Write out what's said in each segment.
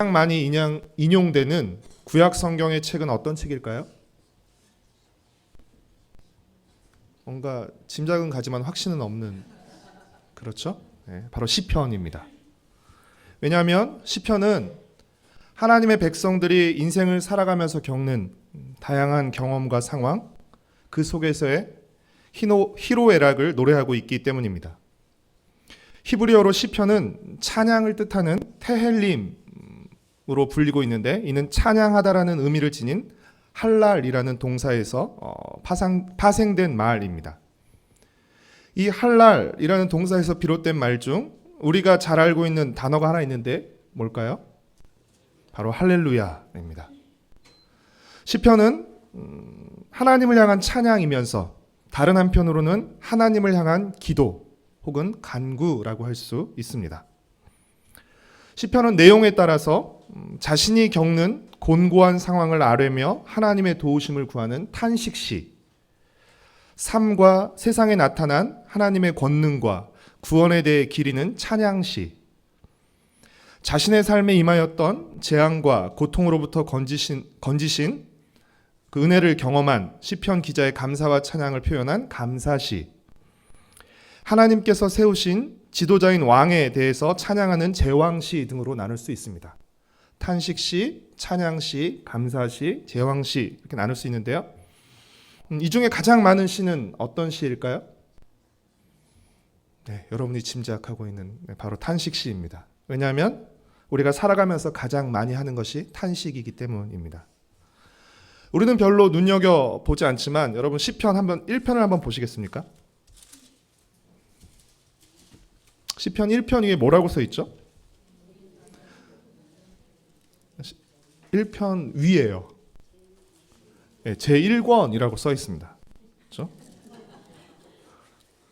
가장 많이 인용되는 구약 성경의 책은 어떤 책일까요? 뭔가 짐작은 가지만 확신은 없는, 그렇죠? 네, 바로 시편입니다. 왜냐하면 시편은 하나님의 백성들이 인생을 살아가면서 겪는 다양한 경험과 상황, 그 속에서의 희로애락을 노래하고 있기 때문입니다. 히브리어로 시편은 찬양을 뜻하는 테헬림으로 불리고 있는데, 이는 찬양하다라는 의미를 지닌 할랄이라는 동사에서 파생된 말입니다. 이 할랄이라는 동사에서 비롯된 말 중 우리가 잘 알고 있는 단어가 하나 있는데 뭘까요? 바로 할렐루야입니다. 시편은 하나님을 향한 찬양이면서 다른 한편으로는 하나님을 향한 기도 혹은 간구라고 할 수 있습니다. 시편은 내용에 따라서 자신이 겪는 곤고한 상황을 아뢰며 하나님의 도우심을 구하는 탄식시, 삶과 세상에 나타난 하나님의 권능과 구원에 대해 기리는 찬양시, 자신의 삶에 임하였던 재앙과 고통으로부터 건지신 그 은혜를 경험한 시편 기자의 감사와 찬양을 표현한 감사시, 하나님께서 세우신 지도자인 왕에 대해서 찬양하는 제왕시 등으로 나눌 수 있습니다. 탄식시, 찬양시, 감사시, 제왕시 이렇게 나눌 수 있는데요. 이 중에 가장 많은 시는 어떤 시일까요? 네, 여러분이 짐작하고 있는 바로 탄식시입니다. 왜냐하면 우리가 살아가면서 가장 많이 하는 것이 탄식이기 때문입니다. 우리는 별로 눈여겨보지 않지만 여러분 시편 1편을 한번 보시겠습니까? 시편 1편 위에 뭐라고 써 있죠? 1편 위에요. 네, 제1권이라고 써 있습니다. 그렇죠?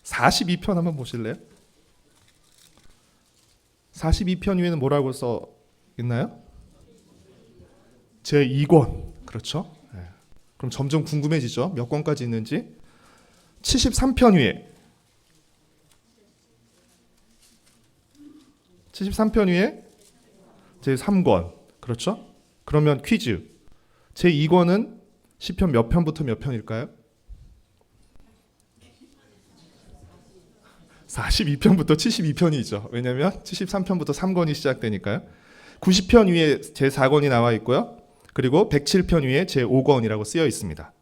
42편 한번 보실래요? 42편 위에는 뭐라고 써 있나요? 제2권. 그렇죠? 네. 그럼 점점 궁금해지죠? 몇 권까지 있는지. 73편 위에 73편 위에 제3권. 그렇죠? 그러면 퀴즈. 제2권은 시편 몇 편부터 몇 편일까요? 42편부터 72편이죠. 왜냐하면 73편부터 3권이 시작되니까요. 90편 위에 제4권이 나와 있고요. 그리고 107편 위에 제5권이라고 쓰여 있습니다.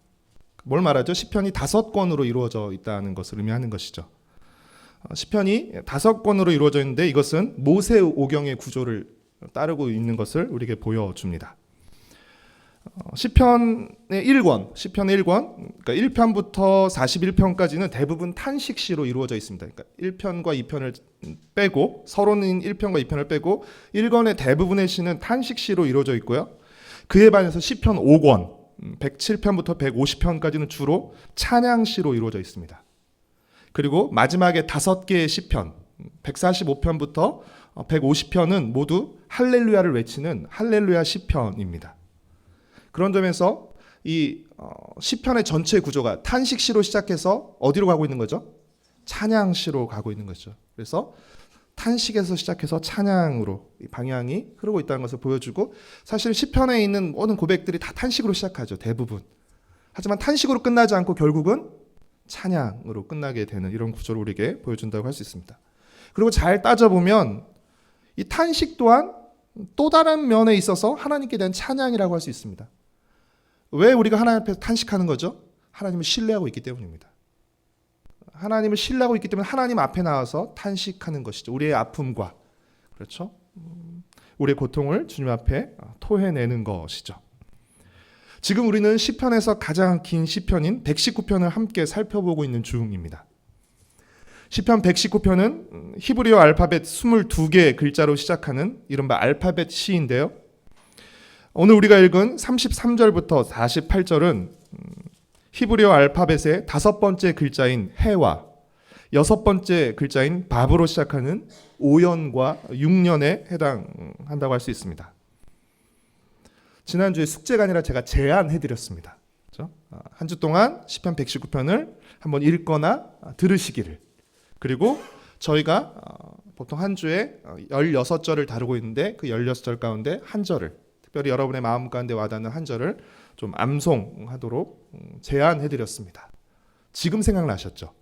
뭘 말하죠? 시편이 5권으로 이루어져 있다는 것을 의미하는 것이죠. 시편이 5권으로 이루어져 있는데 이것은 모세오경의 구조를 따르고 있는 것을 우리에게 보여줍니다. 시편의 1권, 그러니까 1편부터 41편까지는 대부분 탄식시로 이루어져 있습니다. 그러니까 1편과 2편을 빼고, 서론인 1편과 2편을 빼고 1권의 대부분의 시는 탄식시로 이루어져 있고요. 그에 반해서 시편 5권, 107편부터 150편까지는 주로 찬양시로 이루어져 있습니다. 그리고 마지막에 5개의 시편, 145편부터 150편은 모두 할렐루야를 외치는 할렐루야 시편입니다. 그런 점에서 이 시편의 전체 구조가 탄식시로 시작해서 어디로 가고 있는 거죠? 찬양시로 가고 있는 거죠. 그래서 탄식에서 시작해서 찬양으로 방향이 흐르고 있다는 것을 보여주고, 사실 시편에 있는 모든 고백들이 다 탄식으로 시작하죠. 대부분. 하지만 탄식으로 끝나지 않고 결국은 찬양으로 끝나게 되는 이런 구조를 우리에게 보여준다고 할 수 있습니다. 그리고 잘 따져보면 이 탄식 또한 또 다른 면에 있어서 하나님께 대한 찬양이라고 할 수 있습니다. 왜 우리가 하나님 앞에서 탄식하는 거죠? 하나님을 신뢰하고 있기 때문입니다. 하나님을 신뢰하고 있기 때문에 하나님 앞에 나와서 탄식하는 것이죠. 우리의 아픔과, 그렇죠? 우리의 고통을 주님 앞에 토해내는 것이죠. 지금 우리는 시편에서 가장 긴 시편인 119편을 함께 살펴보고 있는 중입니다. 시편 119편은 히브리어 알파벳 22개의 글자로 시작하는 이른바 알파벳 시인데요. 오늘 우리가 읽은 33절부터 48절은 히브리어 알파벳의 5번째 글자인 해와 6번째 글자인 밥으로 시작하는 5년과 6년에 해당한다고 할 수 있습니다. 지난주에 숙제가 아니라 제가 제안해드렸습니다. 그렇죠? 한 주 동안 시편 119편을 한번 읽거나 들으시기를, 그리고 저희가 보통 한 주에 16절을 다루고 있는데 그 16절 가운데 한 절을, 특별히 여러분의 마음 가운데 와닿는 한 절을 좀 암송하도록 제안해드렸습니다. 지금 생각나셨죠?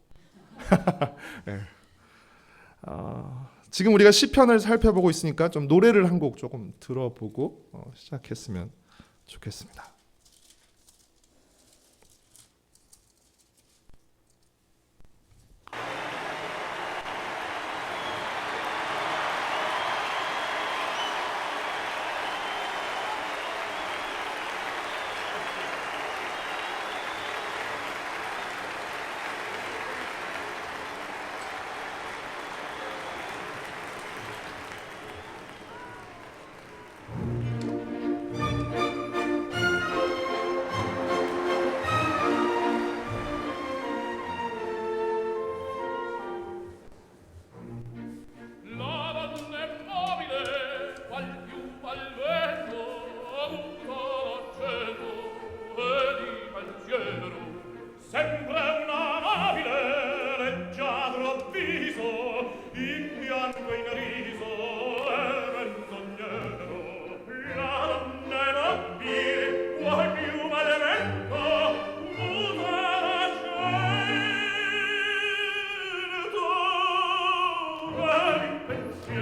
네. 지금 우리가 시편을 살펴보고 있으니까 좀 노래를 한 곡 조금 들어보고 시작했으면 좋겠습니다.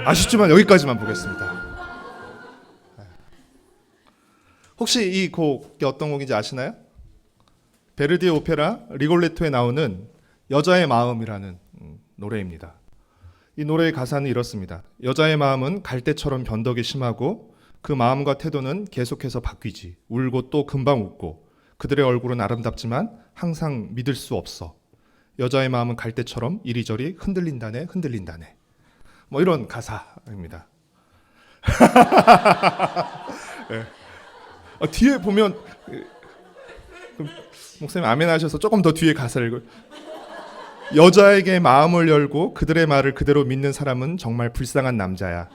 아쉽지만 여기까지만 보겠습니다. 혹시 이 곡이 어떤 곡인지 아시나요? 베르디의 오페라 리골레토에 나오는 여자의 마음이라는 노래입니다. 이 노래의 가사는 이렇습니다. 여자의 마음은 갈대처럼 변덕이 심하고 그 마음과 태도는 계속해서 바뀌지. 울고 또 금방 웃고 그들의 얼굴은 아름답지만 항상 믿을 수 없어. 여자의 마음은 갈대처럼 이리저리 흔들린다네 흔들린다네. 뭐 이런 가사입니다. 네. 뒤에 보면 목사님 아멘 하셔서 조금 더 뒤에 가사를 읽어요. 여자에게 마음을 열고 그들의 말을 그대로 믿는 사람은 정말 불쌍한 남자야.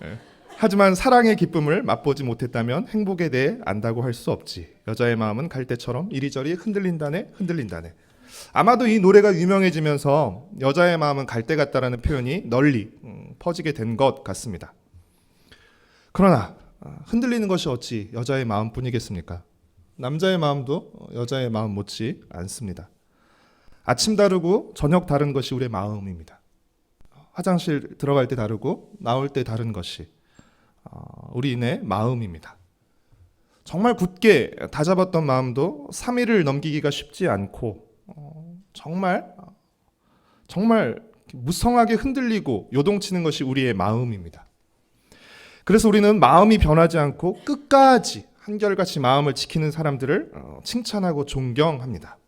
네. 하지만 사랑의 기쁨을 맛보지 못했다면 행복에 대해 안다고 할 수 없지. 여자의 마음은 갈대처럼 이리저리 흔들린다네 흔들린다네. 아마도 이 노래가 유명해지면서 여자의 마음은 갈대 같다라는 표현이 널리 퍼지게 된 것 같습니다. 그러나 흔들리는 것이 어찌 여자의 마음뿐이겠습니까? 남자의 마음도 여자의 마음 못지 않습니다. 아침 다르고 저녁 다른 것이 우리의 마음입니다. 화장실 들어갈 때 다르고 나올 때 다른 것이 우리의 마음입니다. 정말 굳게 다잡았던 마음도 3일을 넘기기가 쉽지 않고 정말 무성하게 흔들리고 요동치는 것이 우리의 마음입니다. 그래서 우리는 마음이 변하지 않고 끝까지 한결같이 마음을 지키는 사람들을 칭찬하고 존경합니다.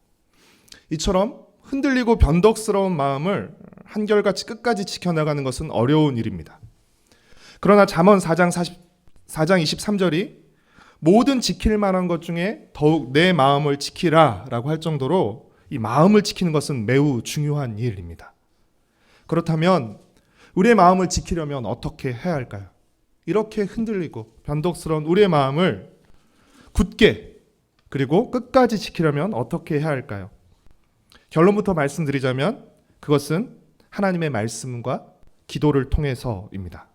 이처럼 흔들리고 변덕스러운 마음을 한결같이 끝까지 지켜나가는 것은 어려운 일입니다. 그러나 잠언 4장 23절이 모든 지킬 만한 것 중에 더욱 내 마음을 지키라 라고 할 정도로 이 마음을 지키는 것은 매우 중요한 일입니다. 그렇다면 우리의 마음을 지키려면 어떻게 해야 할까요? 이렇게 흔들리고 변덕스러운 우리의 마음을 굳게 그리고 끝까지 지키려면 어떻게 해야 할까요? 결론부터 말씀드리자면 그것은 하나님의 말씀과 기도를 통해서입니다.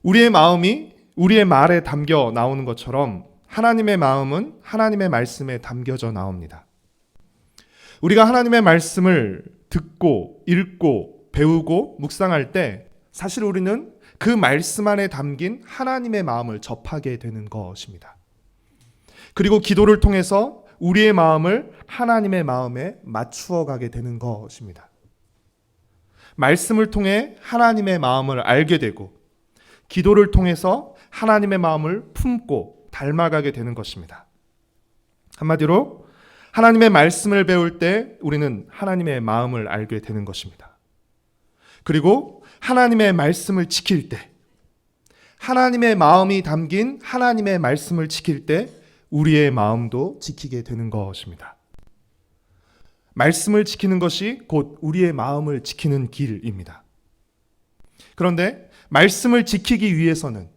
우리의 마음이 우리의 말에 담겨 나오는 것처럼 하나님의 마음은 하나님의 말씀에 담겨져 나옵니다. 우리가 하나님의 말씀을 듣고 읽고 배우고 묵상할 때 사실 우리는 그 말씀 안에 담긴 하나님의 마음을 접하게 되는 것입니다. 그리고 기도를 통해서 우리의 마음을 하나님의 마음에 맞추어 가게 되는 것입니다. 말씀을 통해 하나님의 마음을 알게 되고 기도를 통해서 하나님의 마음을 품고 닮아가게 되는 것입니다. 한마디로 하나님의 말씀을 배울 때 우리는 하나님의 마음을 알게 되는 것입니다. 그리고 하나님의 말씀을 지킬 때, 하나님의 마음이 담긴 하나님의 말씀을 지킬 때 우리의 마음도 지키게 되는 것입니다. 말씀을 지키는 것이 곧 우리의 마음을 지키는 길입니다. 그런데 말씀을 지키기 위해서는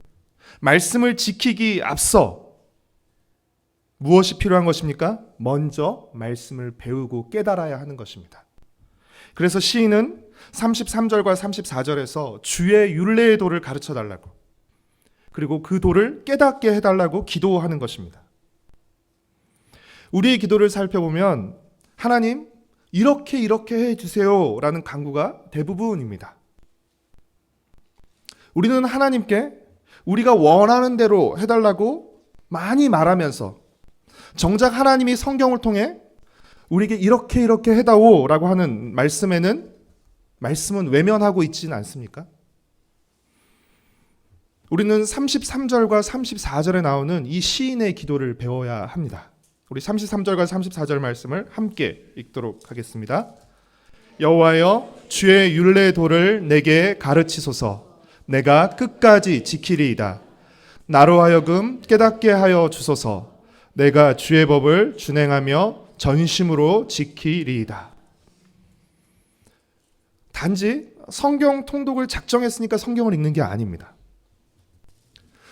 말씀을 지키기 앞서 무엇이 필요한 것입니까? 먼저 말씀을 배우고 깨달아야 하는 것입니다. 그래서 시인은 33절과 34절에서 주의 율례의 도를 가르쳐 달라고, 그리고 그 도를 깨닫게 해달라고 기도하는 것입니다. 우리의 기도를 살펴보면 하나님 이렇게 해주세요 라는 간구가 대부분입니다. 우리는 하나님께 우리가 원하는 대로 해달라고 많이 말하면서 정작 하나님이 성경을 통해 우리에게 이렇게 해다오 라고 하는 말씀은 외면하고 있지는 않습니까? 우리는 33절과 34절에 나오는 이 시인의 기도를 배워야 합니다. 우리 33절과 34절 말씀을 함께 읽도록 하겠습니다. 여호와여, 주의 율례 도를 내게 가르치소서. 내가 끝까지 지키리이다. 나로 하여금 깨닫게 하여 주소서. 내가 주의 법을 준행하며 전심으로 지키리이다. 단지 성경 통독을 작정했으니까 성경을 읽는 게 아닙니다.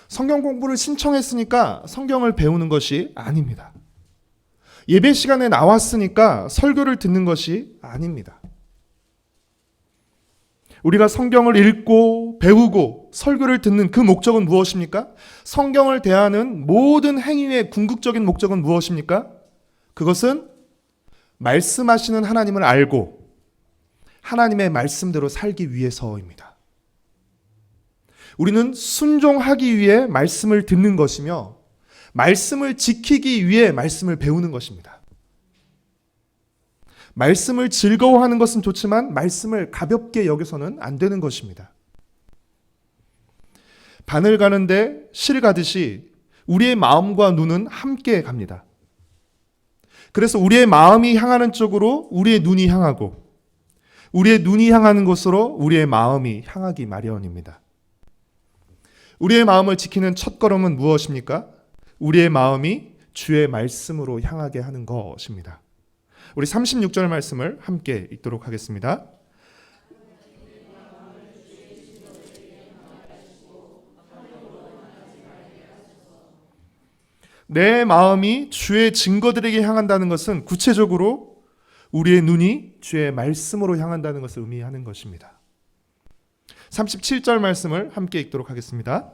성경 공부를 신청했으니까 성경을 배우는 것이 아닙니다. 예배 시간에 나왔으니까 설교를 듣는 것이 아닙니다. 우리가 성경을 읽고 배우고 설교를 듣는 그 목적은 무엇입니까? 성경을 대하는 모든 행위의 궁극적인 목적은 무엇입니까? 그것은 말씀하시는 하나님을 알고 하나님의 말씀대로 살기 위해서입니다. 우리는 순종하기 위해 말씀을 듣는 것이며 말씀을 지키기 위해 말씀을 배우는 것입니다. 말씀을 즐거워하는 것은 좋지만 말씀을 가볍게 여겨서는 안 되는 것입니다. 바늘 가는데 실 가듯이 우리의 마음과 눈은 함께 갑니다. 그래서 우리의 마음이 향하는 쪽으로 우리의 눈이 향하고 우리의 눈이 향하는 곳으로 우리의 마음이 향하기 마련입니다. 우리의 마음을 지키는 첫걸음은 무엇입니까? 우리의 마음이 주의 말씀으로 향하게 하는 것입니다. 우리 36절 말씀을 함께 읽도록 하겠습니다. 내 마음이 주의 증거들에게 향한다는 것은 구체적으로 우리의 눈이 주의 말씀으로 향한다는 것을 의미하는 것입니다. 37절 말씀을 함께 읽도록 하겠습니다.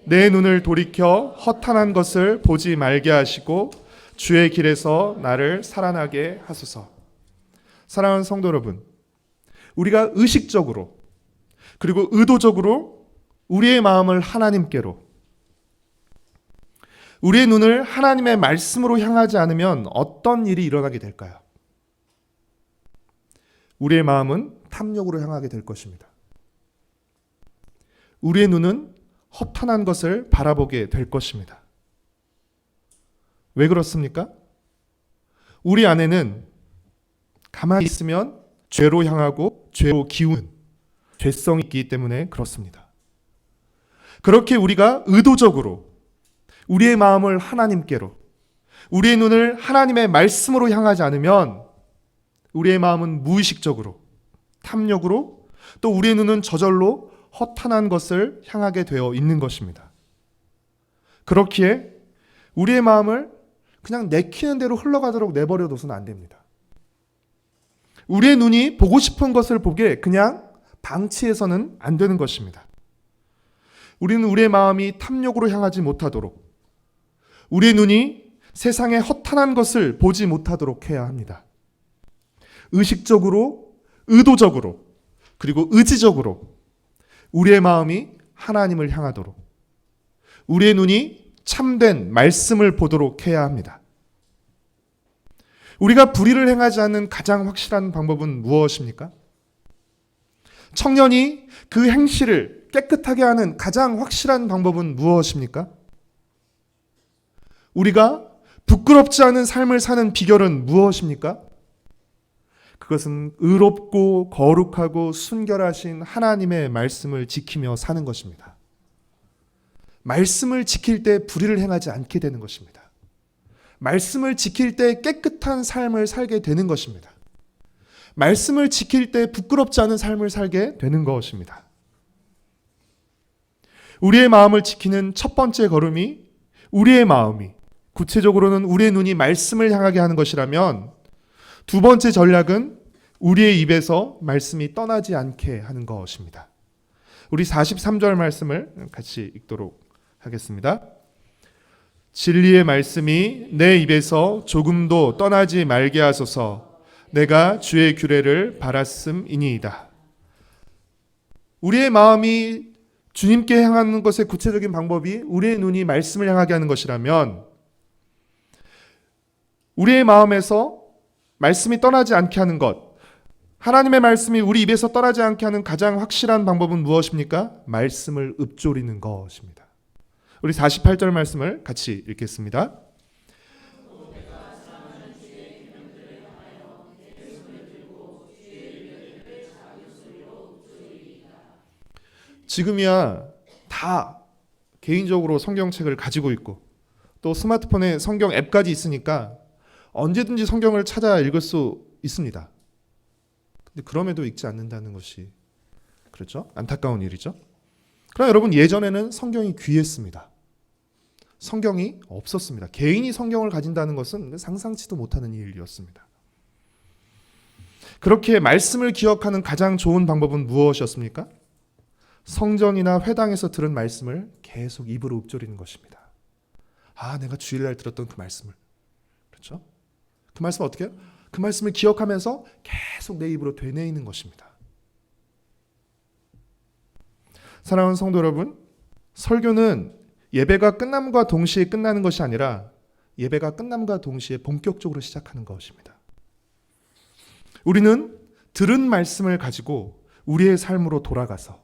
내 눈을 돌이켜 허탄한 것을 보지 말게 하시고 주의 길에서 나를 살아나게 하소서. 사랑하는 성도 여러분, 우리가 의식적으로 그리고 의도적으로 우리의 마음을 하나님께로, 우리의 눈을 하나님의 말씀으로 향하지 않으면 어떤 일이 일어나게 될까요? 우리의 마음은 탐욕으로 향하게 될 것입니다. 우리의 눈은 허탄한 것을 바라보게 될 것입니다. 왜 그렇습니까? 우리 안에는 가만히 있으면 죄로 향하고 죄로 기우는 죄성이 있기 때문에 그렇습니다. 그렇게 우리가 의도적으로 우리의 마음을 하나님께로, 우리의 눈을 하나님의 말씀으로 향하지 않으면 우리의 마음은 무의식적으로 탐욕으로, 또 우리의 눈은 저절로 허탄한 것을 향하게 되어 있는 것입니다. 그렇기에 우리의 마음을 그냥 내키는 대로 흘러가도록 내버려둬서는 안 됩니다. 우리의 눈이 보고 싶은 것을 보게 그냥 방치해서는 안 되는 것입니다. 우리는 우리의 마음이 탐욕으로 향하지 못하도록, 우리의 눈이 세상의 허탄한 것을 보지 못하도록 해야 합니다. 의식적으로, 의도적으로, 그리고 의지적으로 우리의 마음이 하나님을 향하도록, 우리의 눈이 참된 말씀을 보도록 해야 합니다. 우리가 불의를 행하지 않는 가장 확실한 방법은 무엇입니까? 청년이 그 행실을 깨끗하게 하는 가장 확실한 방법은 무엇입니까? 우리가 부끄럽지 않은 삶을 사는 비결은 무엇입니까? 그것은 의롭고 거룩하고 순결하신 하나님의 말씀을 지키며 사는 것입니다. 말씀을 지킬 때 불의를 행하지 않게 되는 것입니다. 말씀을 지킬 때 깨끗한 삶을 살게 되는 것입니다. 말씀을 지킬 때 부끄럽지 않은 삶을 살게 되는 것입니다. 우리의 마음을 지키는 첫 번째 걸음이 우리의 마음이, 구체적으로는 우리의 눈이 말씀을 향하게 하는 것이라면, 두 번째 전략은 우리의 입에서 말씀이 떠나지 않게 하는 것입니다. 우리 43절 말씀을 같이 읽도록 하겠습니다. 진리의 말씀이 내 입에서 조금도 떠나지 말게 하소서. 내가 주의 규례를 바랐음이니이다. 우리의 마음이 주님께 향하는 것의 구체적인 방법이 우리의 눈이 말씀을 향하게 하는 것이라면, 우리의 마음에서 말씀이 떠나지 않게 하는 것, 하나님의 말씀이 우리 입에서 떠나지 않게 하는 가장 확실한 방법은 무엇입니까? 말씀을 읊조리는 것입니다. 우리 48절 말씀을 같이 읽겠습니다. 지금이야 다 개인적으로 성경책을 가지고 있고 또 스마트폰에 성경 앱까지 있으니까 언제든지 성경을 찾아 읽을 수 있습니다. 근데 그럼에도 읽지 않는다는 것이 그렇죠? 안타까운 일이죠. 그러나 여러분, 예전에는 성경이 귀했습니다. 성경이 없었습니다. 개인이 성경을 가진다는 것은 상상치도 못하는 일이었습니다. 그렇게 말씀을 기억하는 가장 좋은 방법은 무엇이었습니까? 성전이나 회당에서 들은 말씀을 계속 입으로 읊조리는 것입니다. 아, 내가 주일날 들었던 그 말씀을. 그렇죠? 그 말씀 어떻게 해요? 그 말씀을 기억하면서 계속 내 입으로 되뇌이는 것입니다. 사랑하는 성도 여러분, 설교는 예배가 끝남과 동시에 끝나는 것이 아니라 예배가 끝남과 동시에 본격적으로 시작하는 것입니다. 우리는 들은 말씀을 가지고 우리의 삶으로 돌아가서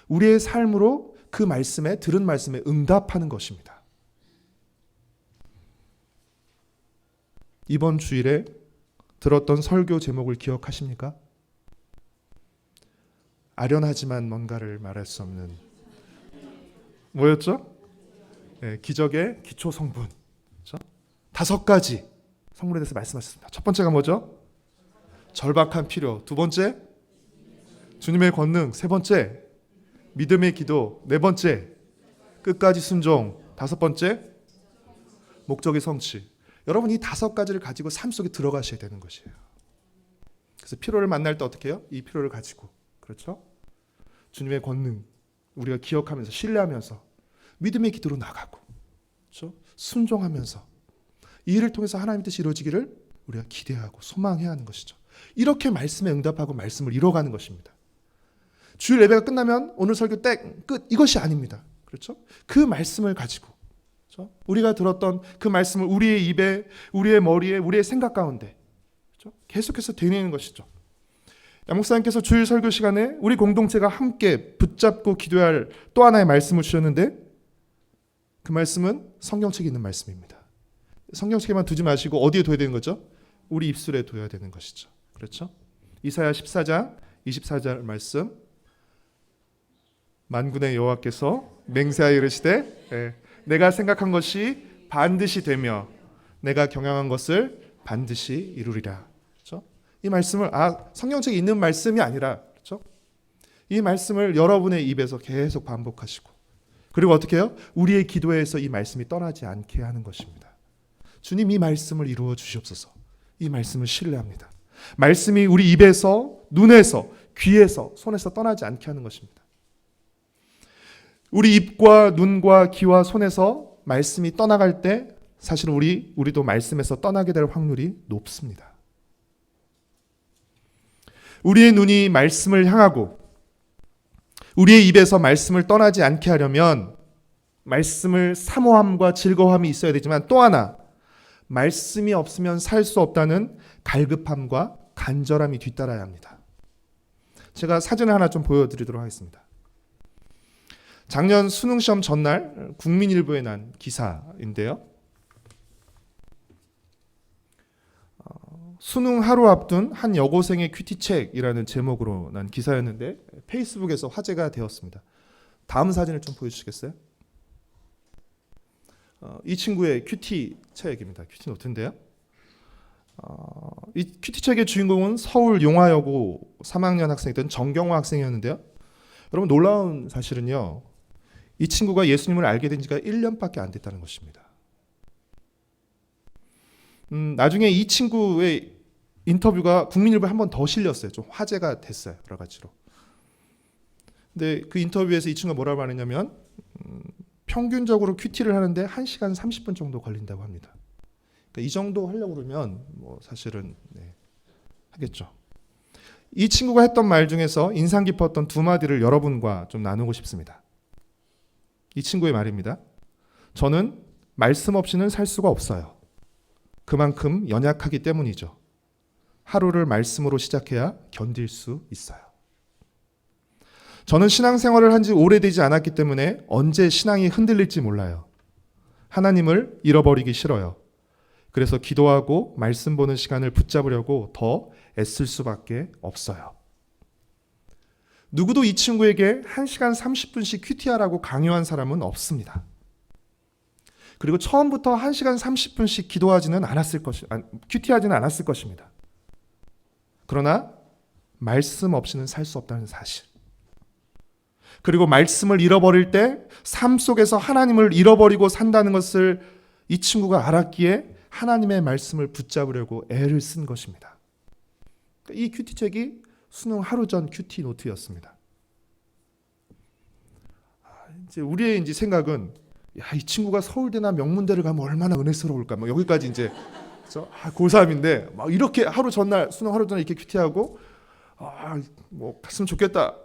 우리의 삶으로 그 말씀에, 들은 말씀에 응답하는 것입니다. 이번 주일에 들었던 설교 제목을 기억하십니까? 아련하지만 뭔가를 말할 수 없는, 뭐였죠? 네, 기적의 기초 성분. 그렇죠? 5가지 성분에 대해서 말씀하셨습니다. 첫 번째가 뭐죠? 절박한 필요. 두 번째, 주님의 권능. 세 번째, 믿음의 기도. 네 번째, 끝까지 순종. 5번째, 목적의 성취. 여러분, 이 5가지를 가지고 삶 속에 들어가셔야 되는 것이에요. 그래서 필요를 만날 때 어떻게 해요? 이 필요를 가지고, 그렇죠? 주님의 권능 우리가 기억하면서, 신뢰하면서 믿음의 기도로 나가고, 그렇죠? 순종하면서 이 일을 통해서 하나님의 뜻이 이루어지기를 우리가 기대하고 소망해야 하는 것이죠. 이렇게 말씀에 응답하고 말씀을 이뤄가는 것입니다. 주일 예배가 끝나면 오늘 설교 끝, 이것이 아닙니다. 그렇죠? 그 말씀을 가지고, 그렇죠? 우리가 들었던 그 말씀을 우리의 입에, 우리의 머리에, 우리의 생각 가운데, 그렇죠? 계속해서 되뇌이는 것이죠. 양 목사님께서 주일 설교 시간에 우리 공동체가 함께 붙잡고 기도해야 할 또 하나의 말씀을 주셨는데, 그 말씀은 성경책에 있는 말씀입니다. 성경책에만 두지 마시고 어디에 둬야 되는 거죠? 우리 입술에 둬야 되는 것이죠. 그렇죠? 이사야 14장 24절 말씀. 만군의 여호와께서 맹세하여 이르시되 내가 생각한 것이 반드시 되며 내가 경영한 것을 반드시 이루리라. 그렇죠? 이 말씀을 성경책에 있는 말씀이 아니라, 그렇죠? 이 말씀을 여러분의 입에서 계속 반복하시고, 그리고 어떻게 해요? 우리의 기도에서 이 말씀이 떠나지 않게 하는 것입니다. 주님, 이 말씀을 이루어 주시옵소서. 이 말씀을 신뢰합니다. 말씀이 우리 입에서, 눈에서, 귀에서, 손에서 떠나지 않게 하는 것입니다. 우리 입과 눈과 귀와 손에서 말씀이 떠나갈 때 사실은 우리도 말씀에서 떠나게 될 확률이 높습니다. 우리의 눈이 말씀을 향하고 우리의 입에서 말씀을 떠나지 않게 하려면 말씀을 사모함과 즐거움이 있어야 되지만, 또 하나 말씀이 없으면 살 수 없다는 갈급함과 간절함이 뒤따라야 합니다. 제가 사진을 하나 좀 보여드리도록 하겠습니다. 작년 수능시험 전날 국민일보에 난 기사인데요. 수능 하루 앞둔 한 여고생의 큐티책이라는 제목으로 난 기사였는데 페이스북에서 화제가 되었습니다. 다음 사진을 좀 보여주시겠어요? 이 친구의 큐티 책입니다. 큐티 노트인데요. 이 큐티 책의 주인공은 서울 용화여고 3학년 학생이던 정경화 학생이었는데요. 여러분, 놀라운 사실은요, 이 친구가 예수님을 알게 된 지가 1년밖에 안 됐다는 것입니다. 나중에 이 친구의 인터뷰가 국민일보에 한 번 더 실렸어요. 좀 화제가 됐어요. 여러 가지로. 근데 그 인터뷰에서 이 친구가 뭐라고 하느냐면 평균적으로 큐티를 하는데 1시간 30분 정도 걸린다고 합니다. 그러니까 이 정도 하려고 그러면 뭐 사실은 하겠죠. 이 친구가 했던 말 중에서 인상 깊었던 두 마디를 여러분과 좀 나누고 싶습니다. 이 친구의 말입니다. 저는 말씀 없이는 살 수가 없어요. 그만큼 연약하기 때문이죠. 하루를 말씀으로 시작해야 견딜 수 있어요. 저는 신앙생활을 한 지 오래되지 않았기 때문에 언제 신앙이 흔들릴지 몰라요. 하나님을 잃어버리기 싫어요. 그래서 기도하고 말씀 보는 시간을 붙잡으려고 더 애쓸 수밖에 없어요. 누구도 이 친구에게 1시간 30분씩 큐티하라고 강요한 사람은 없습니다. 그리고 처음부터 1시간 30분씩 큐티하지는 않았을 것입니다. 그러나 말씀 없이는 살 수 없다는 사실. 그리고 말씀을 잃어버릴 때 삶 속에서 하나님을 잃어버리고 산다는 것을 이 친구가 알았기에 하나님의 말씀을 붙잡으려고 애를 쓴 것입니다. 이 큐티책이 수능 하루 전 큐티 노트였습니다. 이제 우리의 이제 생각은 이 친구가 서울대나 명문대를 가면 얼마나 은혜스러울까. 뭐 여기까지 이제 고3인데 막 이렇게 하루 전날 수능 하루 전에 이렇게 큐티하고 뭐 갔으면 좋겠다.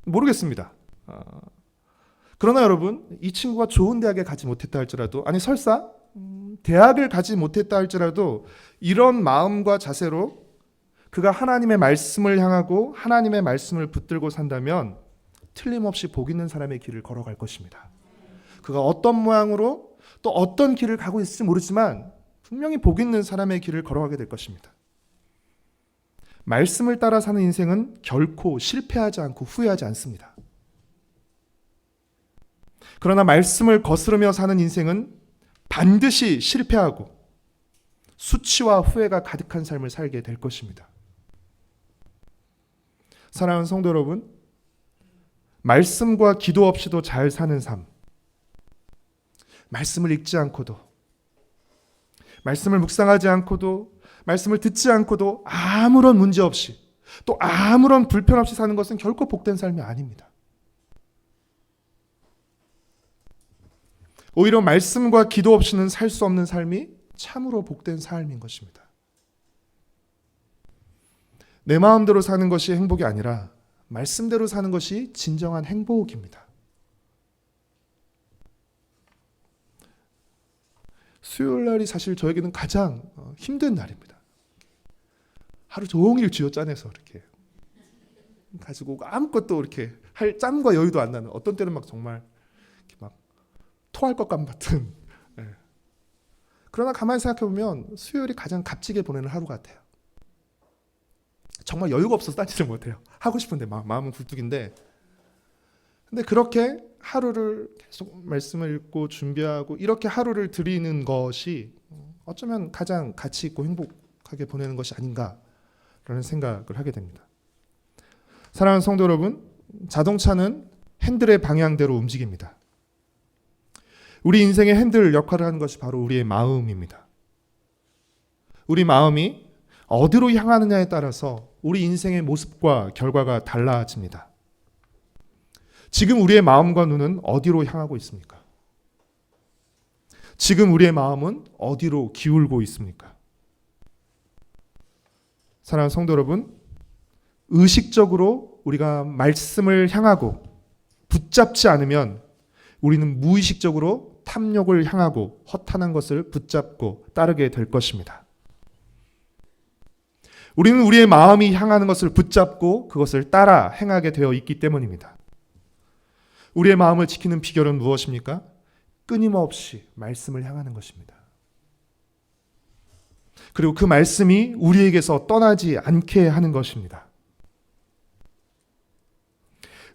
모르겠습니다. 그러나 여러분, 이 친구가 좋은 대학에 가지 못했다 할지라도, 아니 설사 대학을 가지 못했다 할지라도 이런 마음과 자세로 그가 하나님의 말씀을 향하고 하나님의 말씀을 붙들고 산다면 틀림없이 복 있는 사람의 길을 걸어갈 것입니다. 그가 어떤 모양으로 또 어떤 길을 가고 있을지 모르지만 분명히 복 있는 사람의 길을 걸어가게 될 것입니다. 말씀을 따라 사는 인생은 결코 실패하지 않고 후회하지 않습니다. 그러나 말씀을 거스르며 사는 인생은 반드시 실패하고 수치와 후회가 가득한 삶을 살게 될 것입니다. 사랑하는 성도 여러분, 말씀과 기도 없이도 잘 사는 삶, 말씀을 읽지 않고도, 말씀을 묵상하지 않고도, 말씀을 듣지 않고도 아무런 문제 없이 또 아무런 불편 없이 사는 것은 결코 복된 삶이 아닙니다. 오히려 말씀과 기도 없이는 살 수 없는 삶이 참으로 복된 삶인 것입니다. 내 마음대로 사는 것이 행복이 아니라 말씀대로 사는 것이 진정한 행복입니다. 수요일 날이 사실 저에게는 가장 힘든 날입니다. 하루 종일 쥐어짜내서 이렇게 가지고 아무것도 이렇게 할 짬과 여유도 안 나는, 어떤 때는 막 정말 이렇게 막 토할 것 같은. 그러나 가만히 생각해 보면 수요일이 가장 값지게 보내는 하루 같아요. 정말 여유가 없어서 따지를 못해요. 하고 싶은데 마음은 굴뚝인데, 근데 그렇게 하루를 계속 말씀을 읽고 준비하고 이렇게 하루를 드리는 것이 어쩌면 가장 가치 있고 행복하게 보내는 것이 아닌가라는 생각을 하게 됩니다. 사랑하는 성도 여러분, 자동차는 핸들의 방향대로 움직입니다. 우리 인생의 핸들 역할을 하는 것이 바로 우리의 마음입니다. 우리 마음이 어디로 향하느냐에 따라서 우리 인생의 모습과 결과가 달라집니다. 지금 우리의 마음과 눈은 어디로 향하고 있습니까? 지금 우리의 마음은 어디로 기울고 있습니까? 사랑하는 성도 여러분, 의식적으로 우리가 말씀을 향하고 붙잡지 않으면 우리는 무의식적으로 탐욕을 향하고 허탄한 것을 붙잡고 따르게 될 것입니다. 우리는 우리의 마음이 향하는 것을 붙잡고 그것을 따라 행하게 되어 있기 때문입니다. 우리의 마음을 지키는 비결은 무엇입니까? 끊임없이 말씀을 향하는 것입니다. 그리고 그 말씀이 우리에게서 떠나지 않게 하는 것입니다.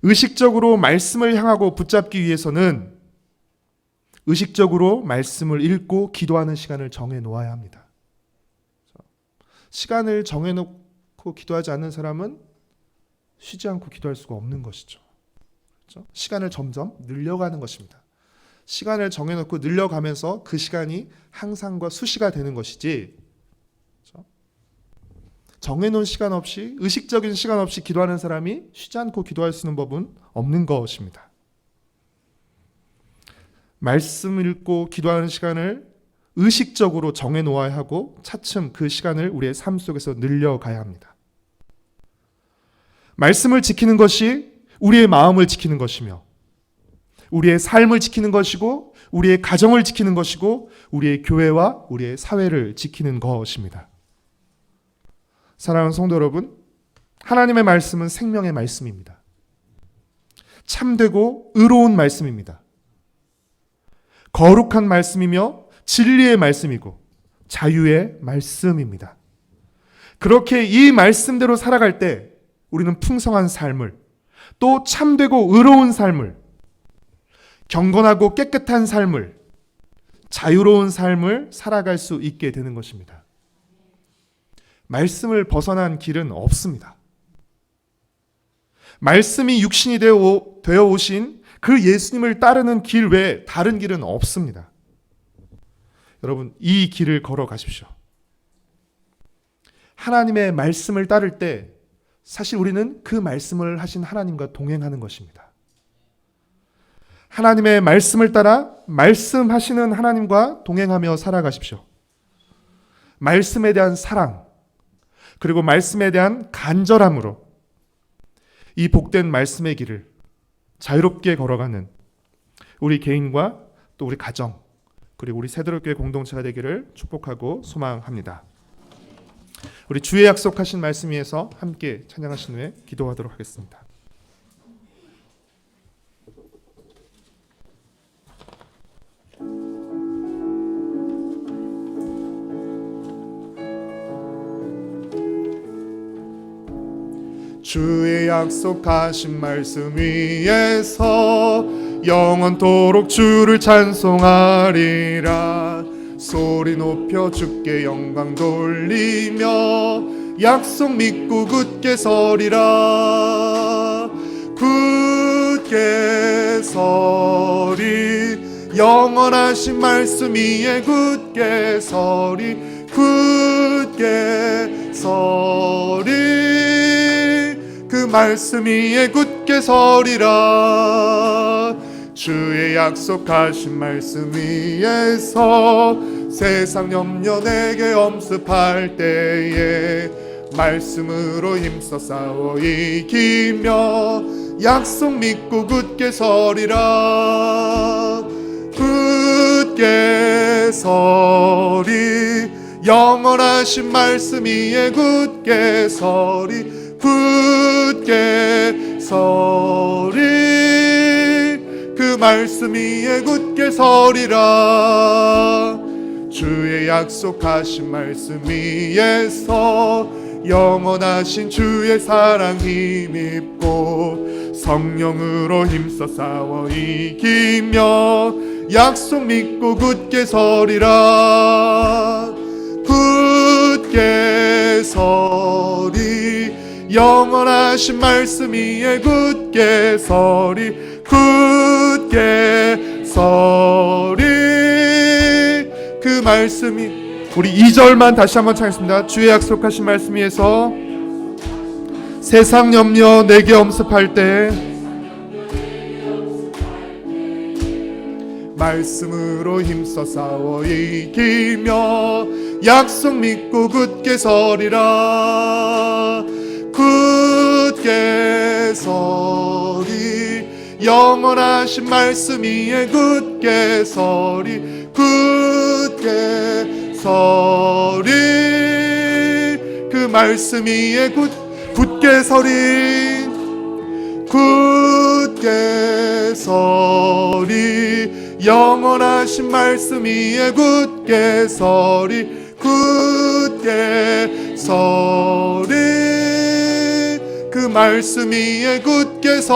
의식적으로 말씀을 향하고 붙잡기 위해서는 의식적으로 말씀을 읽고 기도하는 시간을 정해 놓아야 합니다. 시간을 정해놓고 기도하지 않는 사람은 쉬지 않고 기도할 수가 없는 것이죠. 그렇죠? 시간을 점점 늘려가는 것입니다. 시간을 정해놓고 늘려가면서 그 시간이 항상과 수시가 되는 것이지. 그렇죠? 정해놓은 시간 없이, 의식적인 시간 없이 기도하는 사람이 쉬지 않고 기도할 수 있는 법은 없는 것입니다. 말씀 읽고 기도하는 시간을 의식적으로 정해놓아야 하고 차츰 그 시간을 우리의 삶 속에서 늘려가야 합니다. 말씀을 지키는 것이 우리의 마음을 지키는 것이며 우리의 삶을 지키는 것이고 우리의 가정을 지키는 것이고 우리의 교회와 우리의 사회를 지키는 것입니다. 사랑하는 성도 여러분, 하나님의 말씀은 생명의 말씀입니다. 참되고 의로운 말씀입니다. 거룩한 말씀이며 진리의 말씀이고 자유의 말씀입니다. 그렇게 이 말씀대로 살아갈 때 우리는 풍성한 삶을, 또 참되고 의로운 삶을, 경건하고 깨끗한 삶을, 자유로운 삶을 살아갈 수 있게 되는 것입니다. 말씀을 벗어난 길은 없습니다. 말씀이 육신이 되어 오신 그 예수님을 따르는 길 외에 다른 길은 없습니다. 여러분, 이 길을 걸어가십시오. 하나님의 말씀을 따를 때 사실 우리는 그 말씀을 하신 하나님과 동행하는 것입니다. 하나님의 말씀을 따라 말씀하시는 하나님과 동행하며 살아가십시오. 말씀에 대한 사랑, 그리고 말씀에 대한 간절함으로 이 복된 말씀의 길을 자유롭게 걸어가는 우리 개인과 또 우리 가정, 그리고 우리 새도록교회 공동체가 되기를 축복하고 소망합니다. 우리 주의 약속하신 말씀 위에서 함께 찬양하신 후에 기도하도록 하겠습니다. 주의 약속하신 말씀 위에서 영원토록 주를 찬송하리라. 소리 높여 주께 영광 돌리며 약속 믿고 굳게 서리라. 굳게 서리, 영원하신 말씀 위에 굳게 서리. 굳게 서리, 그 말씀 위에 굳게 서리라. 주의 약속하신 말씀 위에서 세상 염려 내게 엄습할 때에 말씀으로 힘써 싸워 이기며 약속 믿고 굳게 서리라. 굳게 서리, 영원하신 말씀 위에 굳게 서리. 굳게 서리, 그 말씀 위에 굳게 서리라. 주의 약속하신 말씀 위에서 영원하신 주의 사랑 힘입고 성령으로 힘써 싸워 이기며 약속 믿고 굳게 서리라. 굳게 서리, 영원하신 말씀 위에 굳게 서리. 굳게 서리, 그 말씀이, 우리 2절만 다시 한번唱겠습니다. 주의 약속하신 말씀 위에서 세상 염려 내게 엄습할 때 말씀으로 힘써 싸워 이기며 약속 믿고 굳게 서리라. 굳게 서리, 영원하신 말씀 위에 굳게 서리. 굳게 서리, 그 말씀 위에 굳게 서리. 굳게 서리, 영원하신 말씀 위에 굳게 서리. 굳게 서리, 그 말씀 위에 굳게 서리.